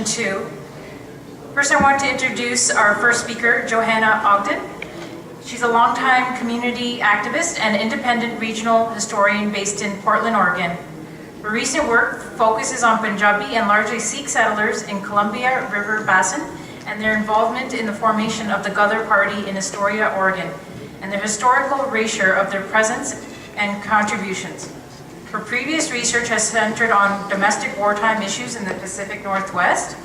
Two. First, I want to introduce our first speaker, Johanna Ogden. She's a longtime community activist and independent regional historian based in Portland, Oregon. Her recent work focuses on Punjabi and largely Sikh settlers in Columbia River Basin and their involvement in the formation of the Ghadar Party in Astoria, Oregon, and the historical erasure of their presence and contributions. Her previous research has centered on domestic wartime issues in the Pacific Northwest,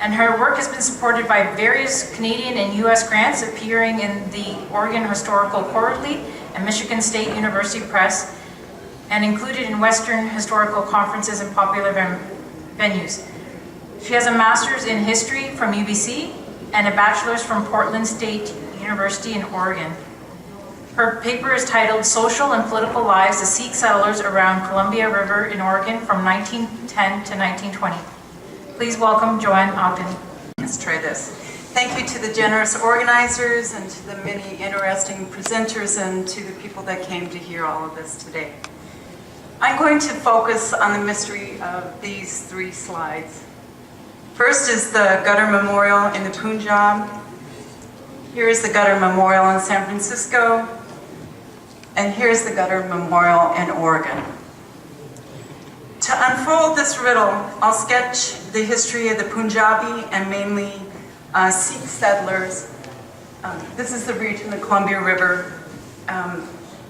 and her work has been supported by various Canadian and U.S. grants appearing in the Oregon Historical Quarterly and Michigan State University Press, and included in Western historical conferences and popular venues. She has a master's in history from UBC and a bachelor's from Portland State University in Oregon. Her paper is titled Social and Political Lives of Sikh Settlers Around Columbia River in Oregon from 1910 to 1920. Please welcome Johanna Ogden. Let's try this. Thank you to the generous organizers and to the many interesting presenters and to the people that came to hear all of this today. I'm going to focus on the mystery of these three slides. First is the Ghadar Memorial in the Punjab. Here is the Ghadar Memorial in San Francisco. And here's the Ghadar Memorial in Oregon. To unfold this riddle, I'll sketch the history of the Punjabi and mainly Sikh settlers. This is the region, the Columbia River.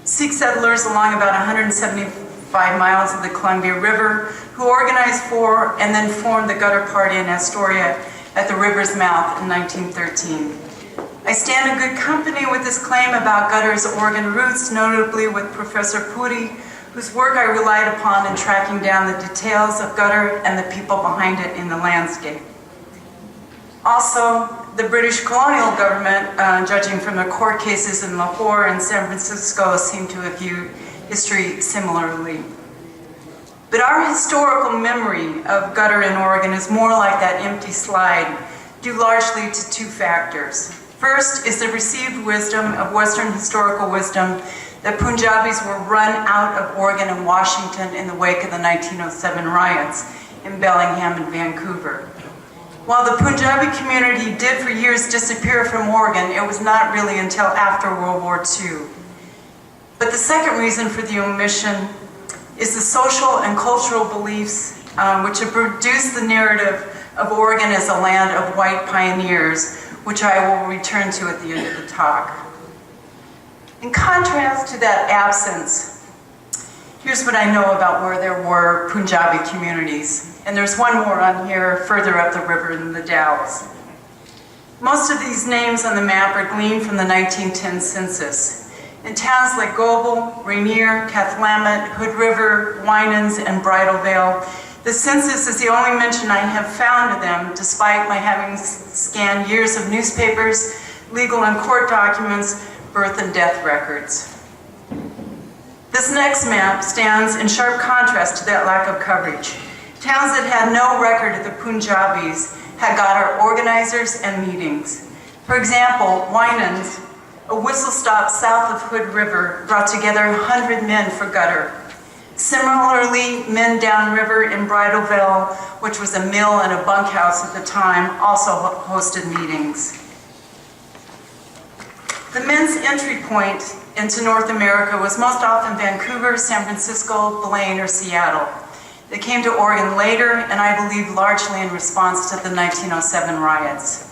Sikh settlers along about 175 miles of the Columbia River who organized for and then formed the Ghadar Party in Astoria at the river's mouth in 1913. I stand in good company with this claim about Ghadar's Oregon roots, notably with Professor Puri, whose work I relied upon in tracking down the details of Ghadar and the people behind it in the landscape. Also, the British colonial government, judging from the court cases in Lahore and San Francisco, seem to have viewed history similarly. But our historical memory of Ghadar in Oregon is more like that empty slide, due largely to two factors. First is the received wisdom of Western historical wisdom that Punjabis were run out of Oregon and Washington in the wake of the 1907 riots in Bellingham and Vancouver. While the Punjabi community did for years disappear from Oregon, it was not really until after World War II. But the second reason for the omission is the social and cultural beliefs which have produced the narrative of Oregon as a land of white pioneers, which I will return to at the end of the talk. In contrast to that absence, here's what I know about where there were Punjabi communities. And there's one more on here further up the river in the Dalles. Most of these names on the map are gleaned from the 1910 census. In towns like Goble, Rainier, Cathlamet, Hood River, Winans, and Bridal Veil, the census is the only mention I have found of them, despite my having scanned years of newspapers, legal and court documents, birth and death records. This next map stands in sharp contrast to that lack of coverage. Towns that had no record of the Punjabis had Ghadar organizers and meetings. For example, Winans, a whistle stop south of Hood River, brought together 100 men for Ghadar. Similarly, men downriver in Bridal Veil, which was a mill and a bunkhouse at the time, also hosted meetings. The men's entry point into North America was most often Vancouver, San Francisco, Blaine, or Seattle. They came to Oregon later, and I believe largely in response to the 1907 riots.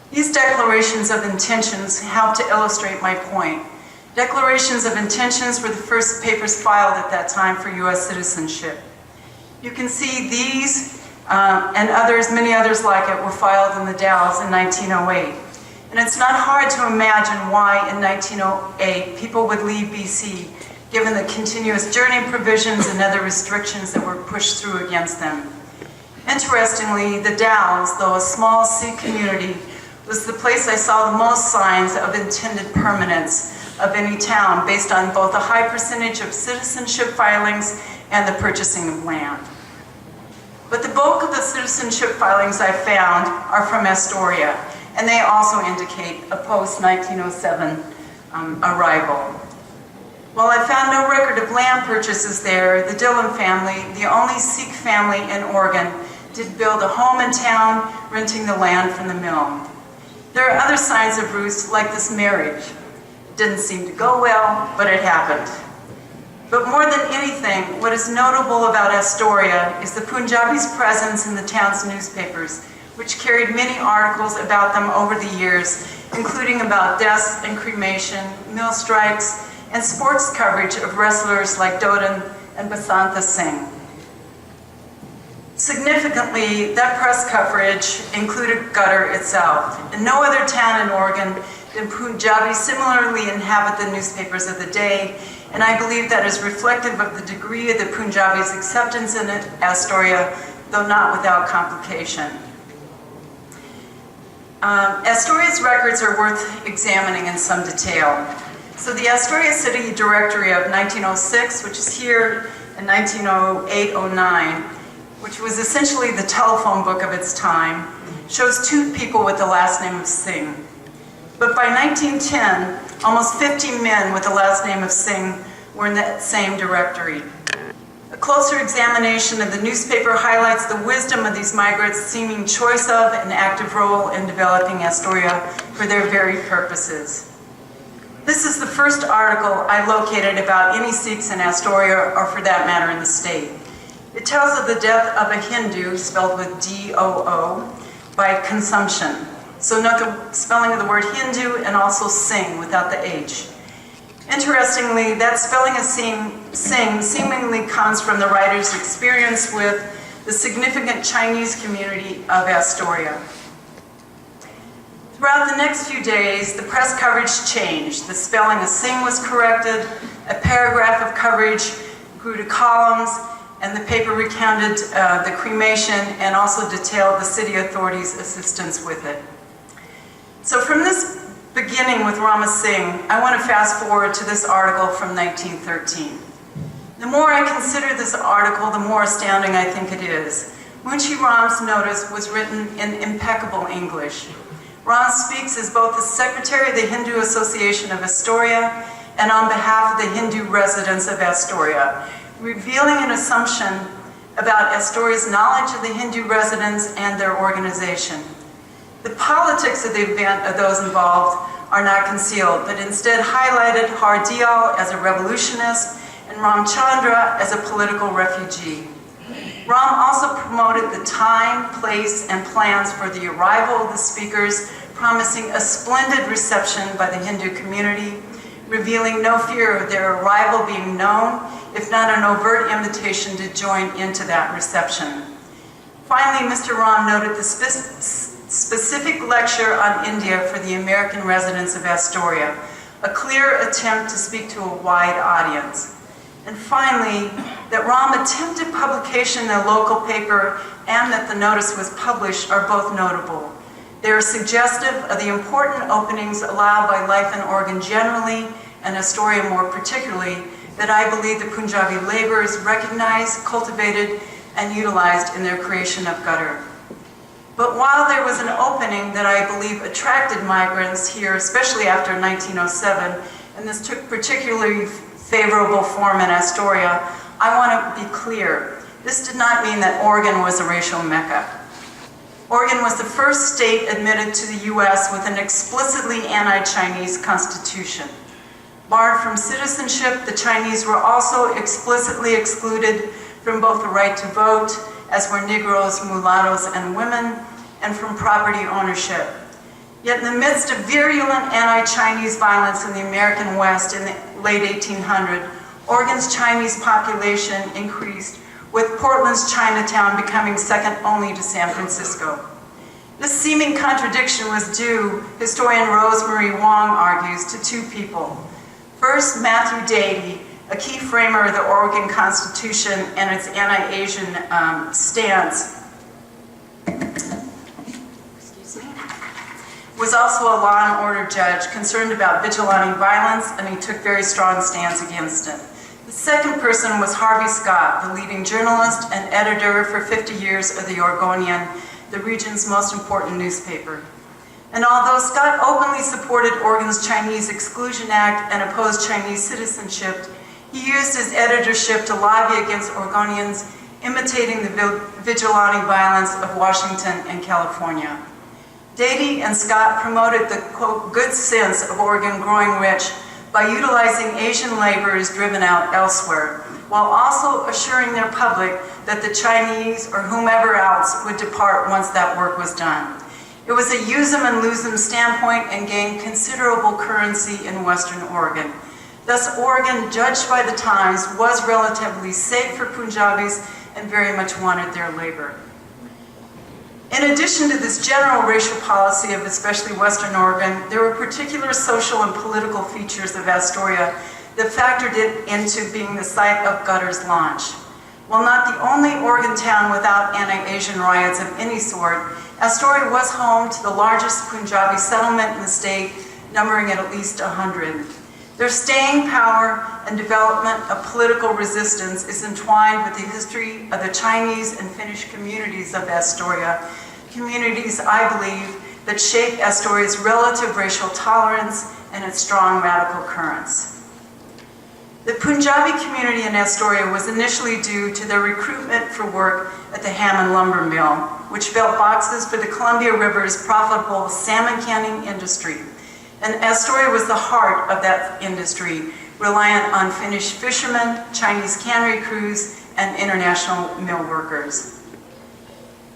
These declarations of intentions help to illustrate my point. Declarations of intentions were the first papers filed at that time for U.S. citizenship. You can see these and others, many others like it, were filed in the Dalles in 1908. And it's not hard to imagine why in 1908 people would leave BC, given the continuous journey provisions and other restrictions that were pushed through against them. Interestingly, the Dalles, though a small Sikh community, was the place I saw the most signs of intended permanence of any town, based on both a high percentage of citizenship filings and the purchasing of land. But the bulk of the citizenship filings I found are from Astoria, and they also indicate a post-1907 arrival. While I found no record of land purchases there, the Dillon family, the only Sikh family in Oregon, did build a home in town, renting the land from the mill. There are other signs of roots, like this marriage. It didn't seem to go well, but it happened. But more than anything, what is notable about Astoria is the Punjabi's presence in the town's newspapers, which carried many articles about them over the years, including about deaths and cremation, mill strikes, and sports coverage of wrestlers like Doden and Basanta Singh. Significantly, that press coverage included Gutter itself. In no other town in Oregon did Punjabis similarly inhabit the newspapers of the day, and I believe that is reflective of the degree of the Punjabis' acceptance in Astoria, though not without complication. Astoria's records are worth examining in some detail. So the Astoria City Directory of 1906, which is here, in 1908-09, which was essentially the telephone book of its time, shows 2 people with the last name of Singh. But by 1910, almost 50 men with the last name of Singh were in that same directory. A closer examination of the newspaper highlights the wisdom of these migrants' seeming choice of and active role in developing Astoria for their very purposes. This is the first article I located about any Sikhs in Astoria, or for that matter in the state. It tells of the death of a Hindu, spelled with D-O-O, by consumption. So note the spelling of the word Hindu and also Singh without the H. Interestingly, that spelling of Singh seemingly comes from the writer's experience with the significant Chinese community of Astoria. Throughout the next few days, the press coverage changed. The spelling of Singh was corrected, a paragraph of coverage grew to columns, and the paper recounted the cremation and also detailed the city authorities' assistance with it. So from this beginning with Rama Singh, I want to fast forward to this article from 1913. The more I consider this article, the more astounding I think it is. Munshi Ram's notice was written in impeccable English. Ram speaks as both the secretary of the Hindu Association of Astoria and on behalf of the Hindu residents of Astoria, revealing an assumption about Astoria's knowledge of the Hindu residents and their organization. The politics of the event of those involved are not concealed, but instead highlighted Har Diyal as a revolutionist and Ramchandra as a political refugee. Ram also promoted the time, place, and plans for the arrival of the speakers, promising a splendid reception by the Hindu community, revealing no fear of their arrival being known, if not an overt invitation to join into that reception. Finally, Mr. Ram noted the specific lecture on India for the American residents of Astoria, a clear attempt to speak to a wide audience. And finally, that Ram attempted publication in a local paper and that the notice was published are both notable. They are suggestive of the important openings allowed by life in Oregon generally, and Astoria more particularly, that I believe the Punjabi laborers recognized, cultivated, and utilized in their creation of Gutter. But while there was an opening that I believe attracted migrants here, especially after 1907, and this took particularly favorable form in Astoria, I want to be clear. This did not mean that Oregon was a racial mecca. Oregon was the first state admitted to the U.S. with an explicitly anti-Chinese constitution. Barred from citizenship, the Chinese were also explicitly excluded from both the right to vote, as were Negroes, mulattoes, and women, and from property ownership. Yet in the midst of virulent anti-Chinese violence in the American West in the late 1800s, Oregon's Chinese population increased, with Portland's Chinatown becoming second only to San Francisco. This seeming contradiction was due, historian Rosemary Wong argues, to 2 people. First, Matthew Dady, a key framer of the Oregon Constitution and its anti-Asian stance, was also a law and order judge concerned about vigilante violence, and he took very strong stands against it. The second person was Harvey Scott, the leading journalist and editor for 50 years of the Oregonian, the region's most important newspaper. And although Scott openly supported Oregon's Chinese Exclusion Act and opposed Chinese citizenship, he used his editorship to lobby against Oregonians' imitating the vigilante violence of Washington and California. Dady and Scott promoted the, quote, good sense of Oregon growing rich by utilizing Asian laborers driven out elsewhere, while also assuring their public that the Chinese or whomever else would depart once that work was done. It was a use them and lose them standpoint and gained considerable currency in Western Oregon. Thus, Oregon, judged by the Times, was relatively safe for Punjabis and very much wanted their labor. In addition to this general racial policy of especially Western Oregon, there were particular social and political features of Astoria that factored it into being the site of Gutter's launch. While not the only Oregon town without anti-Asian riots of any sort, Astoria was home to the largest Punjabi settlement in the state, numbering at least 100. Their staying power and development of political resistance is entwined with the history of the Chinese and Finnish communities of Astoria, communities, I believe, that shape Astoria's relative racial tolerance and its strong radical currents. The Punjabi community in Astoria was initially due to their recruitment for work at the Hammond Lumber Mill, which built boxes for the Columbia River's profitable salmon canning industry. And Astoria was the heart of that industry, reliant on Finnish fishermen, Chinese cannery crews, and international mill workers.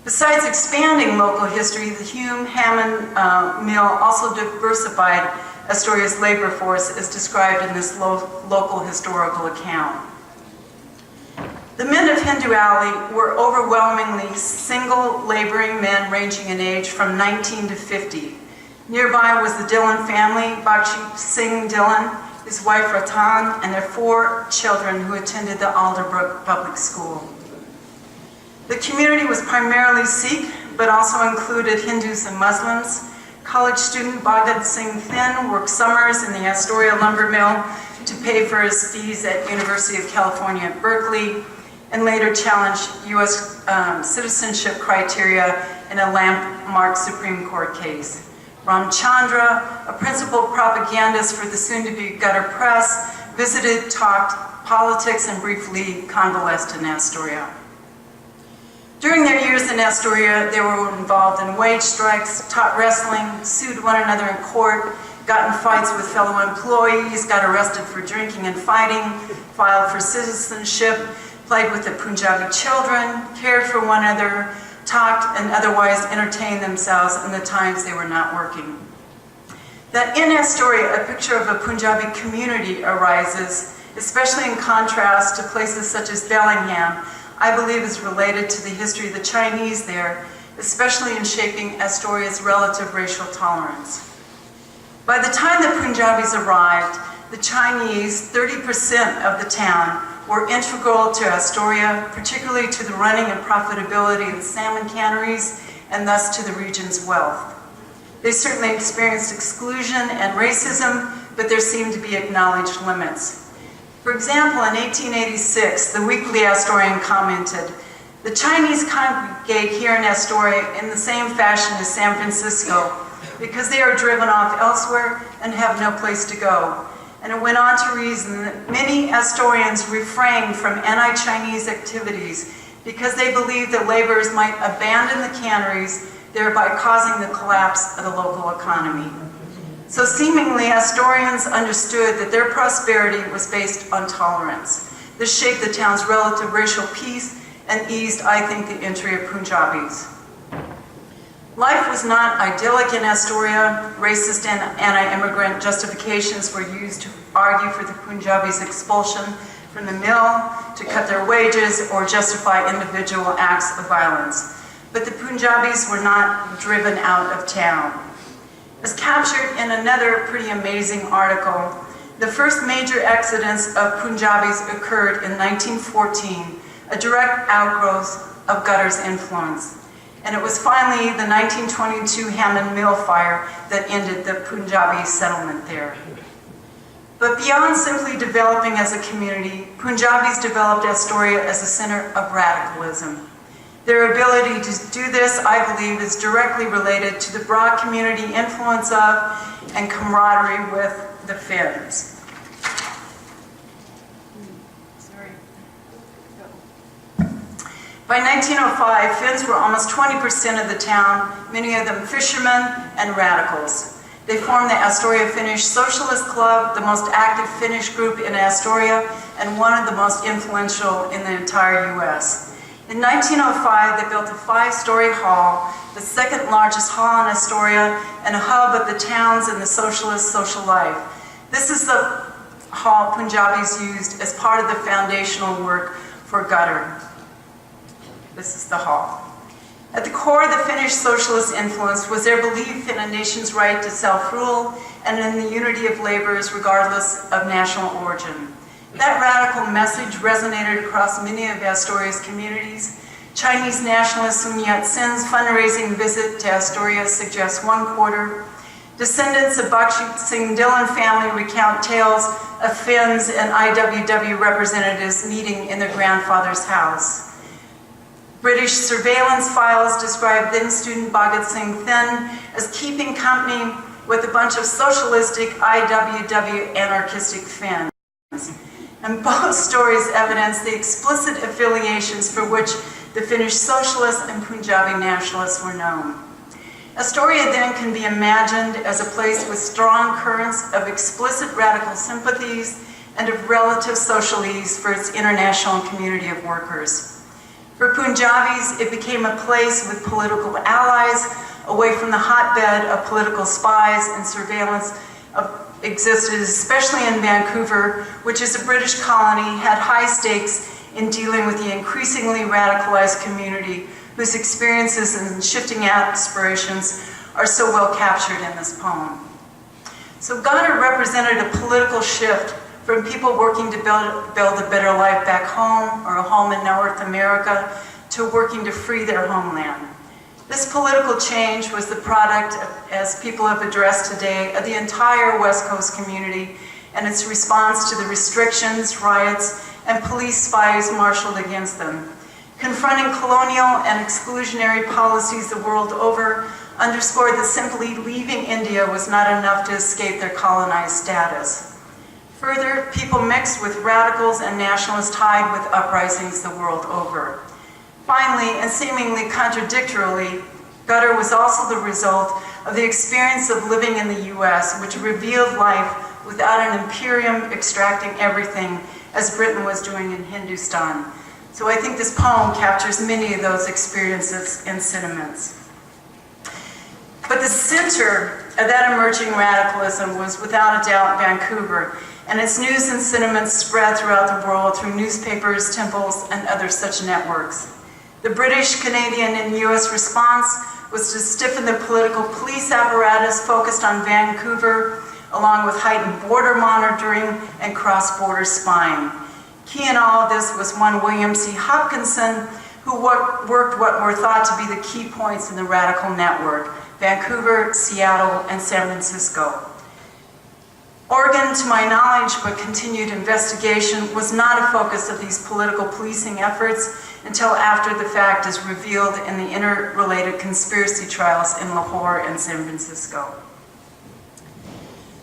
Besides expanding local history, the Hume-Hammond Mill also diversified Astoria's labor force as described in this local historical account. The men of Hindu Alley were overwhelmingly single laboring men ranging in age from 19 to 50. Nearby was the Dillon family, Bakshi Singh Dillon, his wife Ratan, and their 4 children who attended the Alderbrook Public School. The community was primarily Sikh, but also included Hindus and Muslims. College student Bhagat Singh Thin worked summers in the Astoria lumber mill to pay for his fees at University of California at Berkeley, and later challenged U.S. Citizenship criteria in a landmark Supreme Court case. Ramchandra, a principal propagandist for the soon-to-be Gutter Press, visited, talked politics, and briefly convalesced in Astoria. During their years in Astoria, they were involved in wage strikes, taught wrestling, sued one another in court, got in fights with fellow employees, got arrested for drinking and fighting, filed for citizenship, played with the Punjabi children, cared for one another, talked and otherwise entertained themselves in the times they were not working. That in Astoria, a picture of a Punjabi community arises, especially in contrast to places such as Bellingham, I believe is related to the history of the Chinese there, especially in shaping Astoria's relative racial tolerance. By the time the Punjabis arrived, the Chinese, 30% of the town, were integral to Astoria, particularly to the running and profitability of the salmon canneries, and thus to the region's wealth. They certainly experienced exclusion and racism, but there seemed to be acknowledged limits. For example, in 1886, the Weekly Astorian commented, "The Chinese congregate here in Astoria in the same fashion as San Francisco, because they are driven off elsewhere and have no place to go." And it went on to reason that many Astorians refrained from anti-Chinese activities because they believed that laborers might abandon the canneries, thereby causing the collapse of the local economy. So seemingly, Astorians understood that their prosperity was based on tolerance. This shaped the town's relative racial peace and eased, I think, the entry of Punjabis. Life was not idyllic in Astoria. Racist and anti-immigrant justifications were used to argue for the Punjabis' expulsion from the mill, to cut their wages, or justify individual acts of violence. But the Punjabis were not driven out of town. As captured in another pretty amazing article, the first major exodus of Punjabis occurred in 1914, a direct outgrowth of Gutter's influence. And it was finally the 1922 Hammond Mill fire that ended the Punjabi settlement there. But beyond simply developing as a community, Punjabis developed Astoria as a center of radicalism. Their ability to do this, I believe, is directly related to the broad community influence of and camaraderie with the Finns. By 1905, Finns were almost 20% of the town, many of them fishermen and radicals. They formed the Astoria Finnish Socialist Club, the most active Finnish group in Astoria, and one of the most influential in the entire U.S. In 1905, they built a 5-story hall, the second largest hall in Astoria, and a hub of the town's and the socialist social life. This is the hall Punjabis used as part of the foundational work for Gutter. This is the hall. At the core of the Finnish socialist influence was their belief in a nation's right to self-rule and in the unity of laborers regardless of national origin. That radical message resonated across many of Astoria's communities. Chinese nationalist Sun Yat-sen's fundraising visit to Astoria suggests 1/4. Descendants of Bakshit Singh Dhillon family recount tales of Finns and IWW representatives meeting in their grandfather's house. British surveillance files describe then student Bhagat Singh Thind as keeping company with a bunch of socialistic IWW anarchistic Finns. And both stories evidence the explicit affiliations for which the Finnish socialists and Punjabi nationalists were known. Astoria then can be imagined as a place with strong currents of explicit radical sympathies and of relative social ease for its international community of workers. For Punjabis, it became a place with political allies, away from the hotbed of political spies and surveillance existed, especially in Vancouver, which as a British colony had high stakes in dealing with the increasingly radicalized community whose experiences and shifting aspirations are so well captured in this poem. So Gutter represented a political shift from people working to build a better life back home or a home in North America to working to free their homeland. This political change was the product, as people have addressed today, of the entire West Coast community and its response to the restrictions, riots, and police spies marshaled against them. Confronting colonial and exclusionary policies the world over underscored that simply leaving India was not enough to escape their colonized status. Further, people mixed with radicals and nationalists tied with uprisings the world over. Finally, and seemingly contradictorily, Gutter was also the result of the experience of living in the US, which revealed life without an imperium extracting everything, as Britain was doing in Hindustan. So I think this poem captures many of those experiences and sentiments. But the center of that emerging radicalism was without a doubt Vancouver, and its news and sentiments spread throughout the world through newspapers, temples, and other such networks. The British, Canadian, and US response was to stiffen the political police apparatus focused on Vancouver, along with heightened border monitoring and cross-border spying. Key in all of this was one William C. Hopkinson, who worked what were thought to be the key points in the radical network: Vancouver, Seattle, and San Francisco. Oregon, to my knowledge, but continued investigation, was not a focus of these political policing efforts until after the fact is revealed in the interrelated conspiracy trials in Lahore and San Francisco.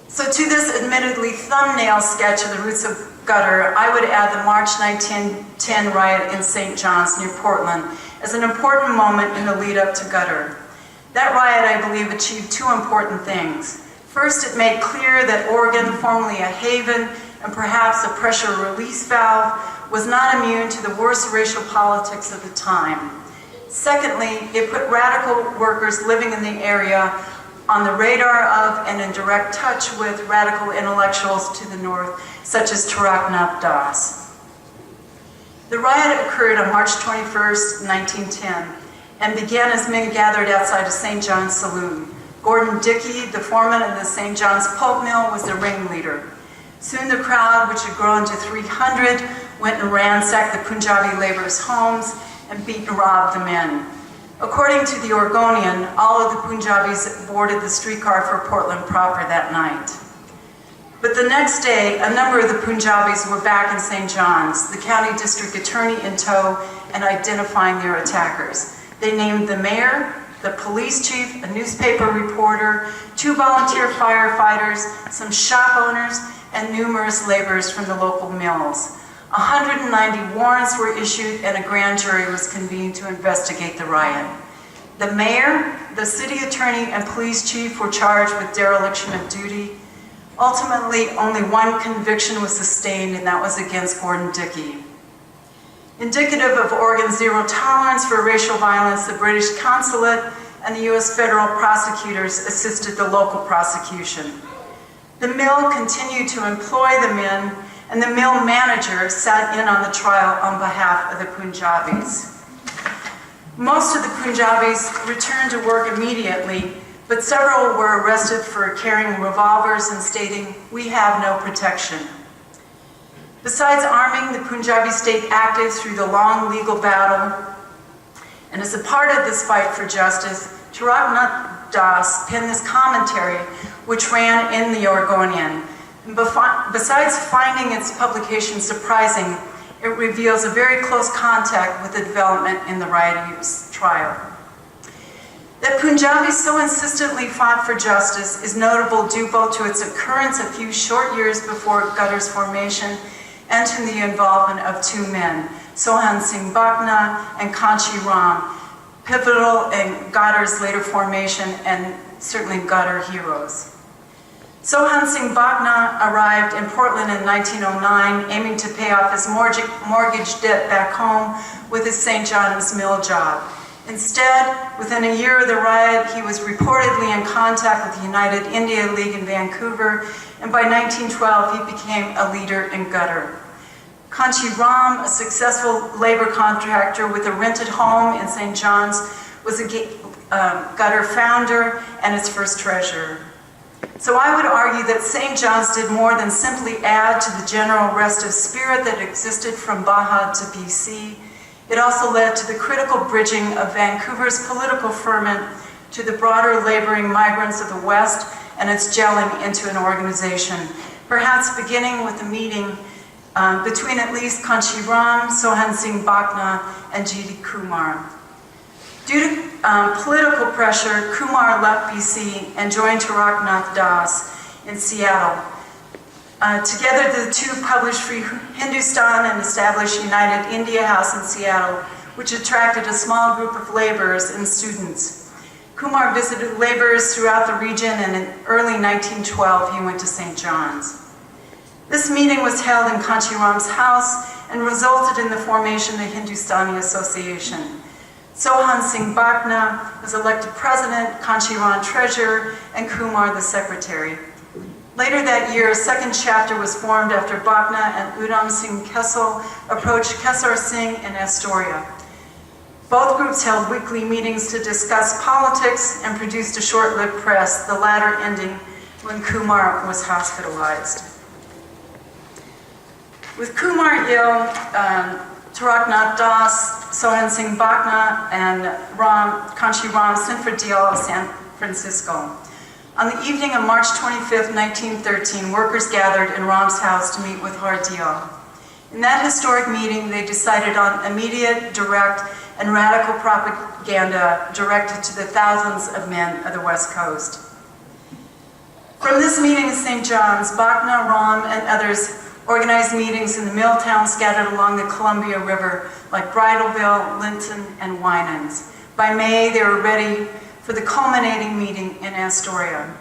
So to this admittedly thumbnail sketch of the roots of Gutter, I would add the March 1910 riot in St. John's near Portland as an important moment in the lead up to Gutter. That riot, I believe, achieved two important things. First, it made clear that Oregon, formerly a haven and perhaps a pressure release valve, was not immune to the worst racial politics of the time. Secondly, it put radical workers living in the area on the radar of and in direct touch with radical intellectuals to the north, such as Tarak Nath Das. The riot occurred on March 21st, 1910, and began as men gathered outside a St. John's saloon. Gordon Dickey, the foreman of the St. John's pulp mill, was the ringleader. Soon the crowd, which had grown to 300, went and ransacked the Punjabi laborers' homes and beat and robbed the men. According to the Oregonian, all of the Punjabis boarded the streetcar for Portland proper that night. But the next day, a number of the Punjabis were back in St. John's, the county district attorney in tow, and identifying their attackers. They named the mayor, the police chief, a newspaper reporter, 2 volunteer firefighters, some shop owners, and numerous laborers from the local mills. 190 warrants were issued and a grand jury was convened to investigate the riot. The mayor, the city attorney, and police chief were charged with dereliction of duty. Ultimately, only one conviction was sustained, and that was against Gordon Dickey. Indicative of Oregon's zero tolerance for racial violence, the British consulate and the U.S. federal prosecutors assisted the local prosecution. The mill continued to employ the men, and the mill manager sat in on the trial on behalf of the Punjabis. Most of the Punjabis returned to work immediately, but several were arrested for carrying revolvers and stating, "We have no protection." Besides arming, the Punjabi stayed active through the long legal battle, and as a part of this fight for justice, Tarak Nath Das penned this commentary, which ran in the Oregonian. And besides finding its publication surprising, it reveals a very close contact with the development in the riots trial. That Punjabis so insistently fought for justice is notable due both to its occurrence a few short years before Gutter's formation and to the involvement of two men, Sohan Singh Bhakna and Kanchi Ram, pivotal in Gutter's later formation and certainly Gutter heroes. Sohan Singh Bhakna arrived in Portland in 1909, aiming to pay off his mortgage debt back home with his St. John's Mill job. Instead, within a year of the riot, he was reportedly in contact with the United India League in Vancouver, and by 1912, he became a leader in Gutter. Kanchi Ram, a successful labor contractor with a rented home in St. John's, was a Gutter founder and its first treasurer. So I would argue that St. John's did more than simply add to the general restive spirit that existed from Baja to BC. It also led to the critical bridging of Vancouver's political ferment to the broader laboring migrants of the West and its gelling into an organization, perhaps beginning with a meeting between at least Kanchi Ram, Sohan Singh Bhakna, and G.D. Kumar. Due to political pressure, Kumar left BC and joined Tarak Nath Das in Seattle. Together, the two published Free Hindustan and established United India House in Seattle, which attracted a small group of laborers and students. Kumar visited laborers throughout the region, and in early 1912, he went to St. John's. This meeting was held in Kanchi Ram's house and resulted in the formation of the Hindustani Association. Sohan Singh Bhakna was elected president, Kanchi Ram treasurer, and Kumar the secretary. Later that year, a second chapter was formed after Bhakna and Udham Singh Kessel approached Kesar Singh in Astoria. Both groups held weekly meetings to discuss politics and produced a short-lived press, the latter ending when Kumar was hospitalized. With Kumar ill, Tarak Nath Das, Sohan Singh Bhakna, and Kanchi Ram sent for Diyal of San Francisco. On the evening of March 25, 1913, workers gathered in Ram's house to meet with Har Diyal. In that historic meeting, they decided on immediate, direct, and radical propaganda directed to the thousands of men of the West Coast. From this meeting in St. John's, Bhakna, Ram, and others organized meetings in the mill towns scattered along the Columbia River, like Bridalville, Linton, and Winans. By May, they were ready for the culminating meeting in Astoria.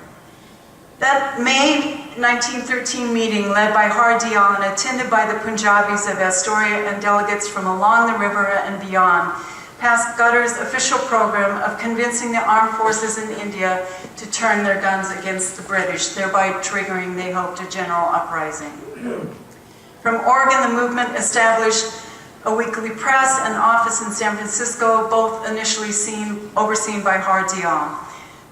That May 1913 meeting, led by Har Diyal and attended by the Punjabis of Astoria and delegates from along the river and beyond, passed Gutter's official program of convincing the armed forces in India to turn their guns against the British, thereby triggering, they hoped, a general uprising. From Oregon, the movement established a weekly press and office in San Francisco, both initially overseen by Har Diyal.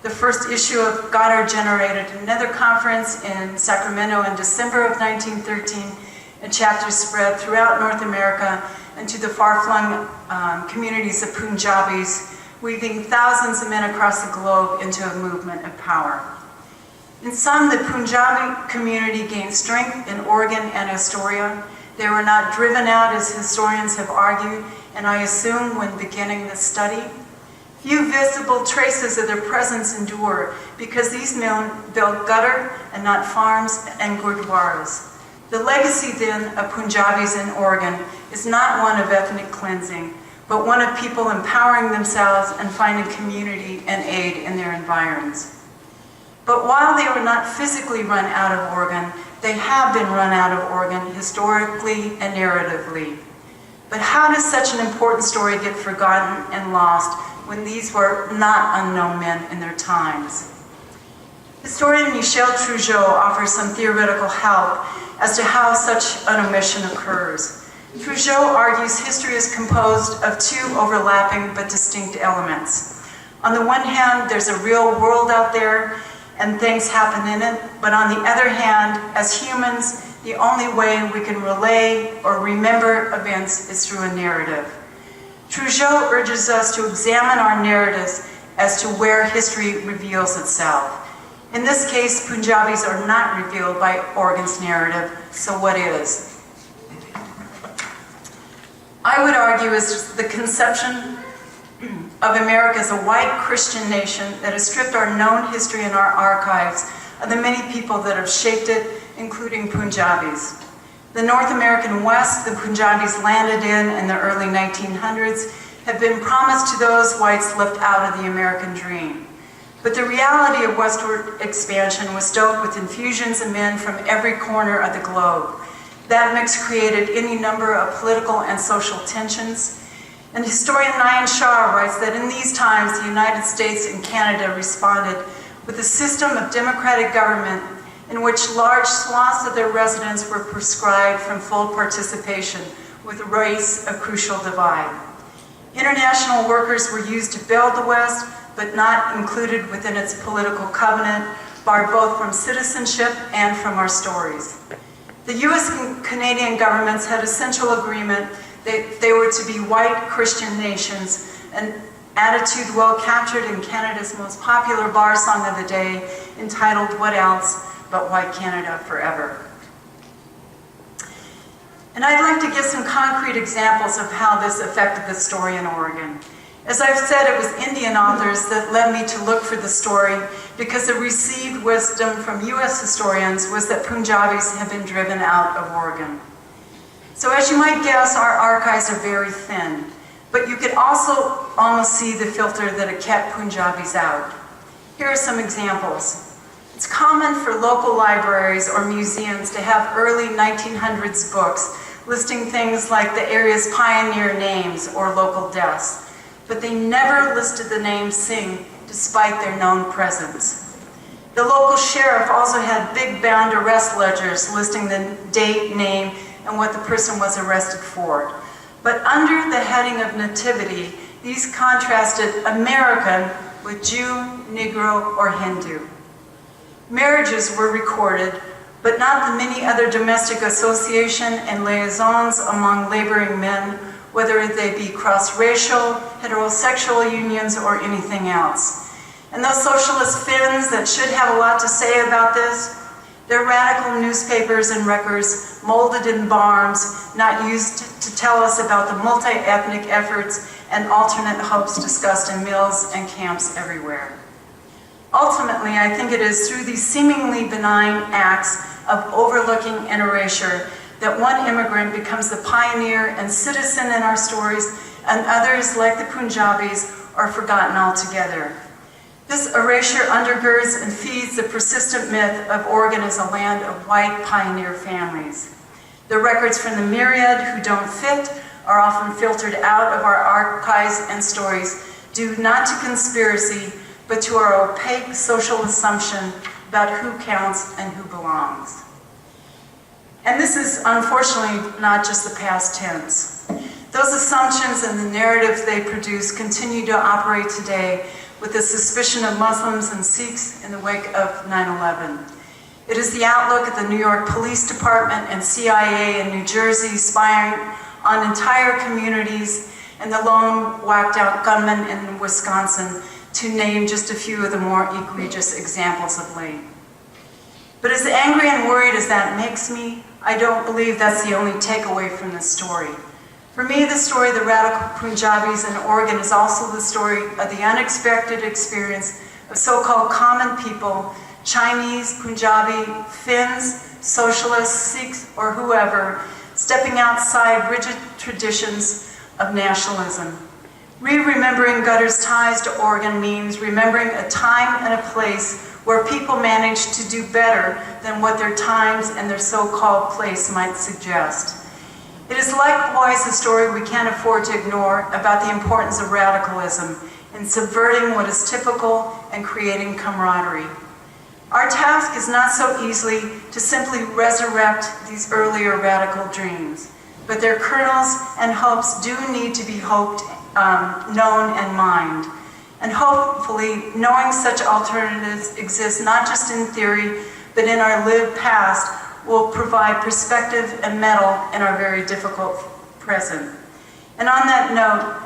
The first issue of Gutter generated another conference in Sacramento in December of 1913, and chapters spread throughout North America and to the far-flung communities of Punjabis, weaving thousands of men across the globe into a movement of power. In sum, the Punjabi community gained strength in Oregon and Astoria. They were not driven out, as historians have argued, and I assume when beginning the study. Few visible traces of their presence endure because these men built gutter and not farms and gurdwaras. The legacy then of Punjabis in Oregon is not one of ethnic cleansing, but one of people empowering themselves and finding community and aid in their environs. But while they were not physically run out of Oregon, they have been run out of Oregon historically and narratively. But how does such an important story get forgotten and lost when these were not unknown men in their times? Historian Michel Trougeot offers some theoretical help as to how such an omission occurs. Trougeot argues history is composed of two overlapping but distinct elements. On the one hand, there's a real world out there and things happen in it, but on the other hand, as humans, the only way we can relay or remember events is through a narrative. Trougeot urges us to examine our narratives as to where history reveals itself. In this case, Punjabis are not revealed by Oregon's narrative, so what is? I would argue is the conception of America as a white Christian nation that has stripped our known history and our archives of the many people that have shaped it, including Punjabis. The North American West the Punjabis landed in the early 1900s have been promised to those whites left out of the American dream. But the reality of westward expansion was stoked with infusions of men from every corner of the globe. That mix created any number of political and social tensions. And historian Nayan Shah writes that in these times, the United States and Canada responded with a system of democratic government in which large swaths of their residents were prescribed from full participation, with race a crucial divide. International workers were used to build the West, but not included within its political covenant, barred both from citizenship and from our stories. The US and Canadian governments had a central agreement that they were to be white Christian nations, an attitude well captured in Canada's most popular bar song of the day, entitled "What Else But White Canada Forever." And I'd like to give some concrete examples of how this affected the story in Oregon. As I've said, it was Indian authors that led me to look for the story because the received wisdom from US historians was that Punjabis had been driven out of Oregon. So as you might guess, our archives are very thin, but you could also almost see the filter that had kept Punjabis out. Here are some examples. It's common for local libraries or museums to have early 1900s books listing things like the area's pioneer names or local deaths, but they never listed the name Singh despite their known presence. The local sheriff also had big bound arrest ledgers listing the date, name, and what the person was arrested for. But under the heading of nativity, these contrasted American with Jew, Negro, or Hindu. Marriages were recorded, but not the many other domestic association and liaisons among laboring men, whether they be cross-racial, heterosexual unions, or anything else. And those socialist Finns that should have a lot to say about this, they're radical newspapers and records molded in barns, not used to tell us about the multi-ethnic efforts and alternate hopes discussed in mills and camps everywhere. Ultimately, I think it is through these seemingly benign acts of overlooking and erasure that one immigrant becomes the pioneer and citizen in our stories, and others, like the Punjabis, are forgotten altogether. This erasure undergirds and feeds the persistent myth of Oregon as a land of white pioneer families. The records from the myriad who don't fit are often filtered out of our archives and stories due not to conspiracy, but to our opaque social assumption about who counts and who belongs. And this is unfortunately not just the past tense. Those assumptions and the narratives they produce continue to operate today with the suspicion of Muslims and Sikhs in the wake of 9/11. It is the outlook of the New York Police Department and CIA in New Jersey spying on entire communities, and the lone whacked-out gunman in Wisconsin, to name just a few of the more egregious examples of late. But as angry and worried as that makes me, I don't believe that's the only takeaway from this story. For me, the story of the radical Punjabis in Oregon is also the story of the unexpected experience of so-called common people, Chinese, Punjabi, Finns, socialists, Sikhs, or whoever, stepping outside rigid traditions of nationalism. Remembering Gutter's ties to Oregon means remembering a time and a place where people managed to do better than what their times and their so-called place might suggest. It is likewise a story we can't afford to ignore about the importance of radicalism in subverting what is typical and creating camaraderie. Our task is not so easily to simply resurrect these earlier radical dreams, but their kernels and hopes do need to be known and mined. And hopefully, knowing such alternatives exist not just in theory, but in our lived past, will provide perspective and mettle in our very difficult present. And on that note,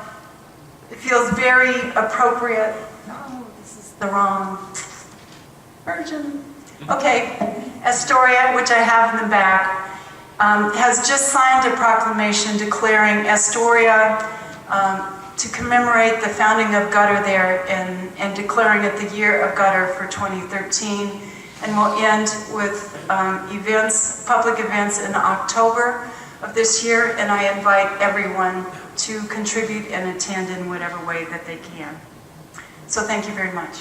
it feels very appropriate. No, this is the wrong version. Okay, Astoria, which I have in the back, has just signed a proclamation declaring Astoria to commemorate the founding of Gutter there and declaring it the year of Gutter for 2013. And we'll end with public events in October of this year, and I invite everyone to contribute and attend in whatever way that they can. So thank you very much.